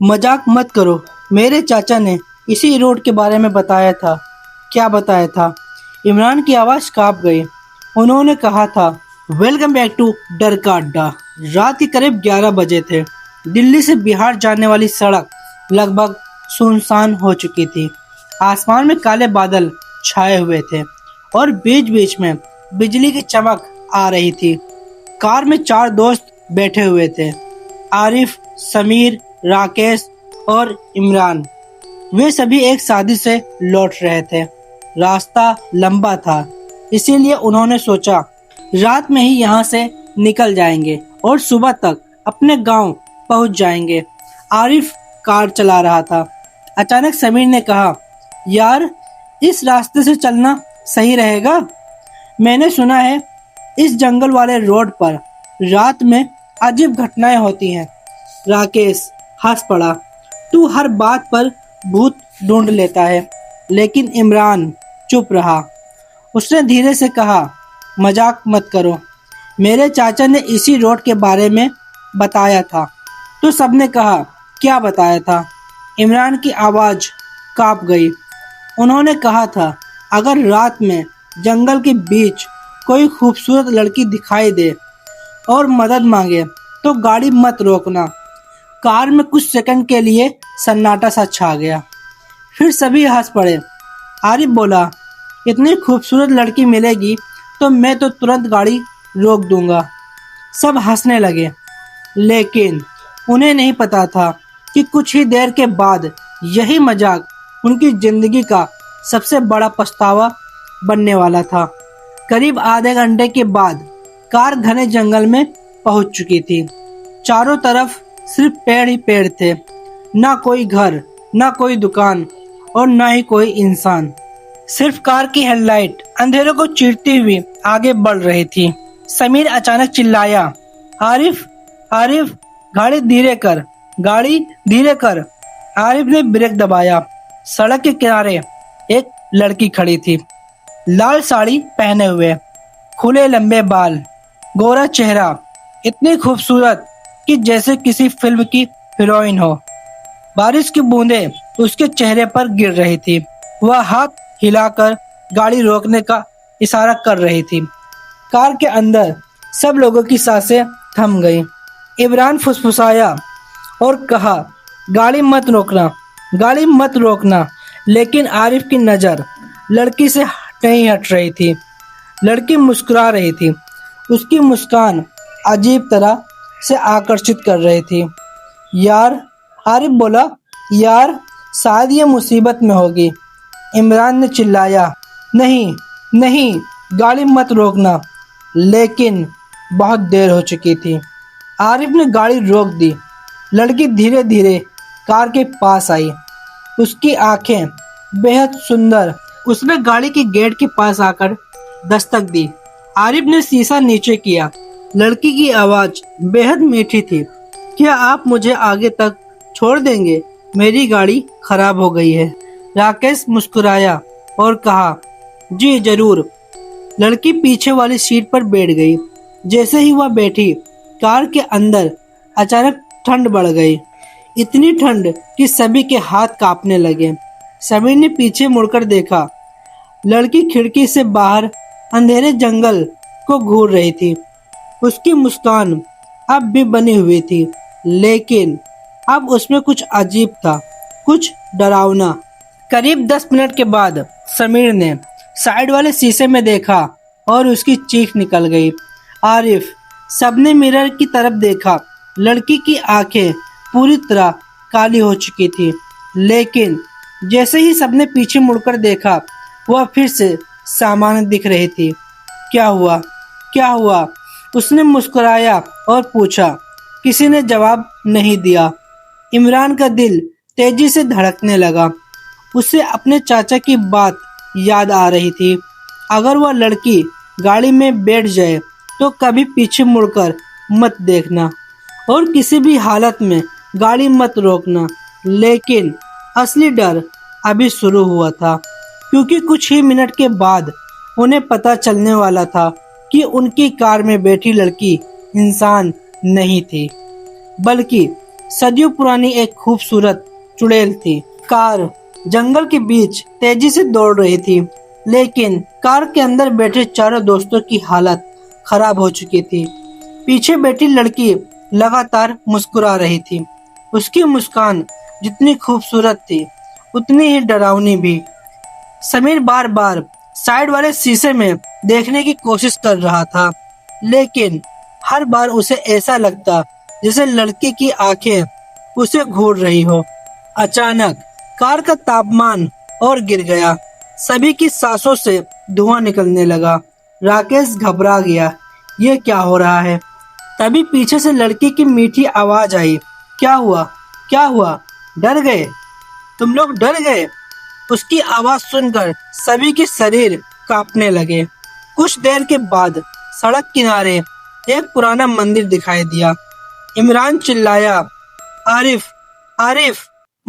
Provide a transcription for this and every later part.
मजाक मत करो। मेरे चाचा ने इसी रोड के बारे में बताया था। क्या बताया था? इमरान की आवाज़ कांप गई। उन्होंने कहा था, वेलकम बैक टू डर का अड्डा। रात के करीब 11 बजे थे। दिल्ली से बिहार जाने वाली सड़क लगभग सुनसान हो चुकी थी। आसमान में काले बादल छाए हुए थे और बीच बीच में बिजली की चमक आ रही थी। कार में 4 दोस्त बैठे हुए थे, आरिफ, समीर, राकेश और इमरान। वे सभी एक शादी से लौट रहे थे। रास्ता लंबा था, इसीलिए उन्होंने सोचा रात में ही यहाँ से निकल जाएंगे और सुबह तक अपने गांव पहुंच जाएंगे। आरिफ कार चला रहा था। अचानक समीर ने कहा, यार, इस रास्ते से चलना सही रहेगा। मैंने सुना है इस जंगल वाले रोड पर रात में अजीब घटनाएं होती हैं। राकेश हंस पड़ा, तू हर बात पर भूत ढूंढ लेता है। लेकिन इमरान चुप रहा। उसने धीरे से कहा, मजाक मत करो। मेरे चाचा ने इसी रोड के बारे में बताया था। तो सबने कहा, क्या बताया था? इमरान की आवाज़ कांप गई। उन्होंने कहा था, अगर रात में जंगल के बीच कोई खूबसूरत लड़की दिखाई दे और मदद मांगे तो गाड़ी मत रोकना। कार में कुछ सेकंड के लिए सन्नाटा सा छा गया। फिर सभी हंस पड़े। आरिफ बोला, इतनी खूबसूरत लड़की मिलेगी तो मैं तो तुरंत गाड़ी रोक दूंगा। सब हंसने लगे, लेकिन उन्हें नहीं पता था कि कुछ ही देर के बाद यही मजाक उनकी जिंदगी का सबसे बड़ा पछतावा बनने वाला था। करीब आधे घंटे के बाद कार घने जंगल में पहुंच चुकी थी। चारों तरफ सिर्फ पेड़ ही पेड़ थे। ना कोई घर, ना कोई दुकान और ना ही कोई इंसान। सिर्फ कार की हेडलाइट अंधेरों को चीरती हुई आगे बढ़ रही थी। समीर अचानक चिल्लाया, आरिफ, आरिफ, गाड़ी धीरे कर, गाड़ी धीरे कर। आरिफ ने ब्रेक दबाया। सड़क के किनारे एक लड़की खड़ी थी, लाल साड़ी पहने हुए, खुले लंबे बाल, गोरा चेहरा, इतनी खूबसूरत कि जैसे किसी फिल्म की हीरोइन हो। बारिश की बूंदें उसके चेहरे पर गिर रही थी। वह हाथ हिलाकर गाड़ी रोकने का इशारा कर रही थी। कार के अंदर सब लोगों की सांसें थम गईं। इमरान फुसफुसाया और कहा, गाड़ी मत रोकना, गाड़ी मत रोकना। लेकिन आरिफ की नज़र लड़की से नहीं हट रही थी। लड़की मुस्कुरा रही थी। उसकी मुस्कान अजीब तरह से आकर्षित कर रही थी। यार, आरिफ बोला, यार, शायद ये मुसीबत में होगी। इमरान ने चिल्लाया, नहीं, नहीं, गाड़ी मत रोकना। लेकिन बहुत देर हो चुकी थी। आरिफ ने गाड़ी रोक दी। लड़की धीरे धीरे कार के पास आई। उसकी आंखें बेहद सुंदर। उसने गाड़ी के गेट के पास आकर दस्तक दी। आरिफ ने शीशा नीचे किया। लड़की की आवाज़ बेहद मीठी थी। क्या आप मुझे आगे तक छोड़ देंगे? मेरी गाड़ी खराब हो गई है। राकेश मुस्कुराया और कहा, जी जरूर। लड़की पीछे वाली सीट पर बैठ गई। जैसे ही वह बैठी, कार के अंदर अचानक ठंड बढ़ गई। इतनी ठंड कि सभी के हाथ कांपने लगे। सभी ने पीछे मुड़कर देखा। लड़की खिड़की से बाहर अंधेरे जंगल को घूर रही थी। उसकी मुस्कान अब भी बनी हुई थी, लेकिन अब उसमें कुछ अजीब था, कुछ डरावना। करीब 10 मिनट के बाद समीर ने साइड वाले शीशे में देखा और उसकी चीख निकल गई। आरिफ, सबने मिरर की तरफ देखा। लड़की की आंखें पूरी तरह काली हो चुकी थी, लेकिन जैसे ही सबने पीछे मुड़कर देखा, वह फिर से सामान्य दिख रही थी। क्या हुआ? क्या हुआ? उसने मुस्कुराया और पूछा। किसी ने जवाब नहीं दिया। इमरान का दिल तेजी से धड़कने लगा। उसे अपने चाचा की बात याद आ रही थी। अगर वह लड़की गाड़ी में बैठ जाए तो कभी पीछे मुड़कर मत देखना और किसी भी हालत में गाड़ी मत रोकना। लेकिन असली डर अभी शुरू हुआ था, क्योंकि कुछ ही मिनट के बाद उन्हें पता चलने वाला था कि उनकी कार में बैठी लड़की इंसान नहीं थी, बल्कि सदियों पुरानी एक खूबसूरत चुड़ैल थी। कार जंगल के बीच तेजी से दौड़ रही थी, लेकिन कार के अंदर बैठे चारों दोस्तों की हालत खराब हो चुकी थी। पीछे बैठी लड़की लगातार मुस्कुरा रही थी। उसकी मुस्कान जितनी खूबसूरत थी, उतनी ही डरावनी भी। समीर बार बार साइड वाले शीशे में देखने की कोशिश कर रहा था, लेकिन हर बार उसे ऐसा लगता जैसे लड़की की आंखें उसे घूर रही हो। अचानक कार का तापमान और गिर गया। सभी की सांसों से धुआं निकलने लगा। राकेश घबरा गया, ये क्या हो रहा है? तभी पीछे से लड़की की मीठी आवाज आई, क्या हुआ? क्या हुआ? डर गए? तुम लोग डर गए? उसकी आवाज सुनकर सभी के शरीर कांपने लगे। कुछ देर के बाद सड़क किनारे एक पुराना मंदिर दिखाई दिया। इमरान चिल्लाया, आरिफ, आरिफ,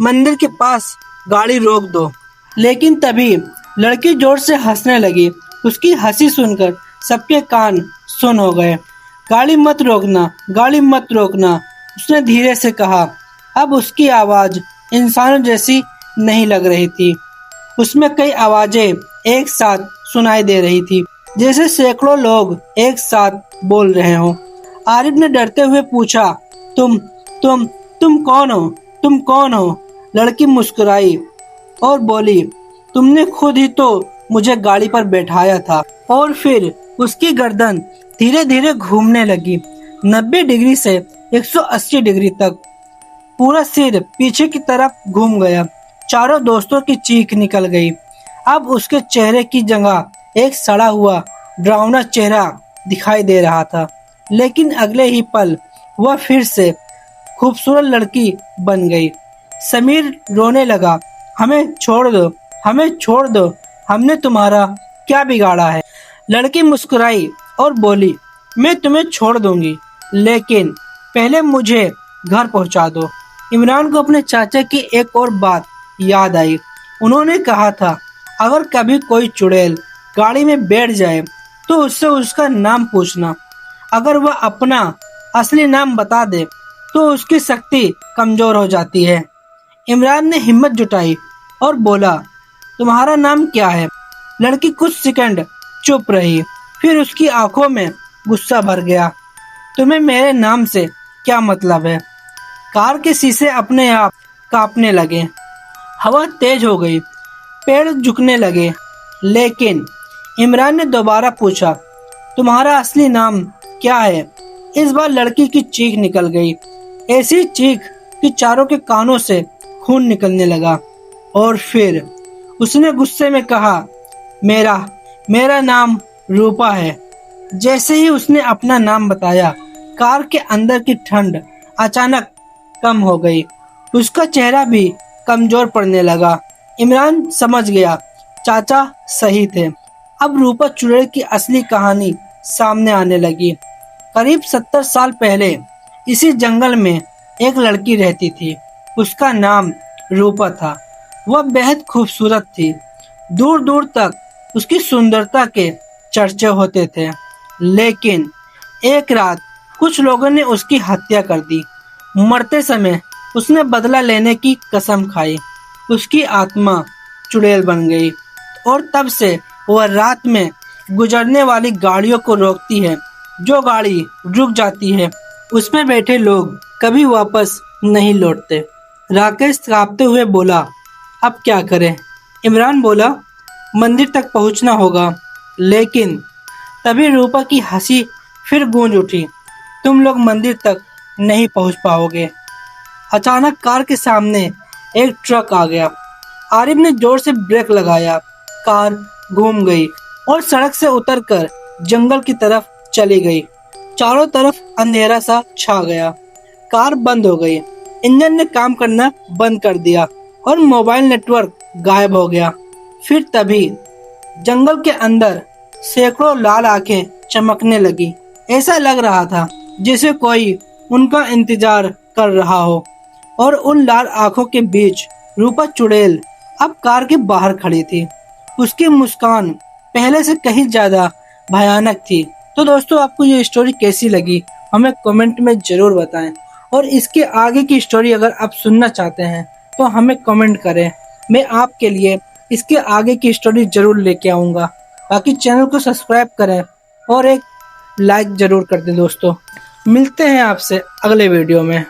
मंदिर के पास गाड़ी रोक दो। लेकिन तभी लड़की जोर से हंसने लगी। उसकी हंसी सुनकर सबके कान सुन हो गए। गाड़ी मत रोकना, गाड़ी मत रोकना, उसने धीरे से कहा। अब उसकी आवाज इंसानों जैसी नहीं लग रही थी। उसमें कई आवाजें एक साथ सुनाई दे रही थी, जैसे सैकड़ों लोग एक साथ बोल रहे हो। आरिफ ने डरते हुए पूछा, तुम तुम तुम कौन हो? तुम कौन हो? लड़की मुस्कुराई और बोली, तुमने खुद ही तो मुझे गाड़ी पर बैठाया था। और फिर उसकी गर्दन धीरे धीरे घूमने लगी, 90 डिग्री से 180 डिग्री तक। पूरा सिर पीछे की तरफ घूम गया। चारों दोस्तों की चीख निकल गई। अब उसके चेहरे की जगह एक सड़ा हुआ डरावना चेहरा दिखाई दे रहा था। लेकिन अगले ही पल वह फिर से खूबसूरत लड़की बन गई। समीर रोने लगा, हमें छोड़ दो, हमें छोड़ दो, हमने तुम्हारा क्या बिगाड़ा है? लड़की मुस्कुराई और बोली, मैं तुम्हें छोड़ दूंगी, लेकिन पहले मुझे घर पहुंचा दो। इमरान को अपने चाचा की एक और बात याद आई। उन्होंने कहा था, अगर कभी कोई चुड़ैल गाड़ी में बैठ जाए तो उससे उसका नाम पूछना। अगर वह अपना असली नाम बता दे तो उसकी शक्ति कमजोर हो जाती है। इमरान ने हिम्मत जुटाई और बोला, तुम्हारा नाम क्या है? लड़की कुछ सेकंड चुप रही, फिर उसकी आंखों में गुस्सा भर गया। तुम्हें मेरे नाम से क्या मतलब है? कार के शीशे अपने आप कांपने लगे। हवा तेज हो गई, पेड़ झुकने लगे। लेकिन इमरान ने दोबारा पूछा, तुम्हारा असली नाम क्या है? इस बार लड़की की चीख निकल गई, ऐसी चीख कि चारों के कानों से खून निकलने लगा। और फिर उसने गुस्से में कहा, मेरा मेरा नाम रूपा है। जैसे ही उसने अपना नाम बताया, कार के अंदर की ठंड अचानक कम हो गई। उसका चेहरा भी कमजोर पड़ने लगा। इमरान समझ गया, चाचा सही थे। अब रूपा चुड़ैल की असली कहानी सामने आने लगी। करीब 70 साल पहले इसी जंगल में एक लड़की रहती थी। उसका नाम रूपा था। वह बेहद खूबसूरत थी। दूर दूर तक उसकी सुंदरता के चर्चे होते थे। लेकिन एक रात कुछ लोगों ने उसकी हत्या कर दी। मरते समय उसने बदला लेने की कसम खाई। उसकी आत्मा चुड़ैल बन गई और तब से वह रात में गुजरने वाली गाड़ियों को रोकती है। जो गाड़ी रुक जाती है उसमें बैठे लोग कभी वापस नहीं लौटते। राकेश कांपते हुए बोला, अब क्या करें? इमरान बोला, मंदिर तक पहुंचना होगा। लेकिन तभी रूपा की हंसी फिर गूंज उठी, तुम लोग मंदिर तक नहीं पहुंच पाओगे। अचानक कार के सामने एक ट्रक आ गया। आरिफ ने जोर से ब्रेक लगाया। कार घूम गई और सड़क से उतरकर जंगल की तरफ चली गई। चारों तरफ अंधेरा सा छा गया। कार बंद हो गई। इंजन ने काम करना बंद कर दिया और मोबाइल नेटवर्क गायब हो गया। फिर तभी जंगल के अंदर सैकड़ों लाल आंखें चमकने लगी। ऐसा लग रहा था जैसे कोई उनका इंतजार कर रहा हो। और उन लाल आंखों के बीच रूपा चुड़ैल अब कार के बाहर खड़ी थी। उसकी मुस्कान पहले से कहीं ज्यादा भयानक थी। तो दोस्तों, आपको ये स्टोरी कैसी लगी हमें कमेंट में जरूर बताएं। और इसके आगे की स्टोरी अगर आप सुनना चाहते हैं तो हमें कमेंट करें। मैं आपके लिए इसके आगे की स्टोरी जरूर लेके आऊँगा। बाकी चैनल को सब्सक्राइब करें और एक लाइक जरूर कर दें दोस्तों। मिलते हैं आपसे अगले वीडियो में।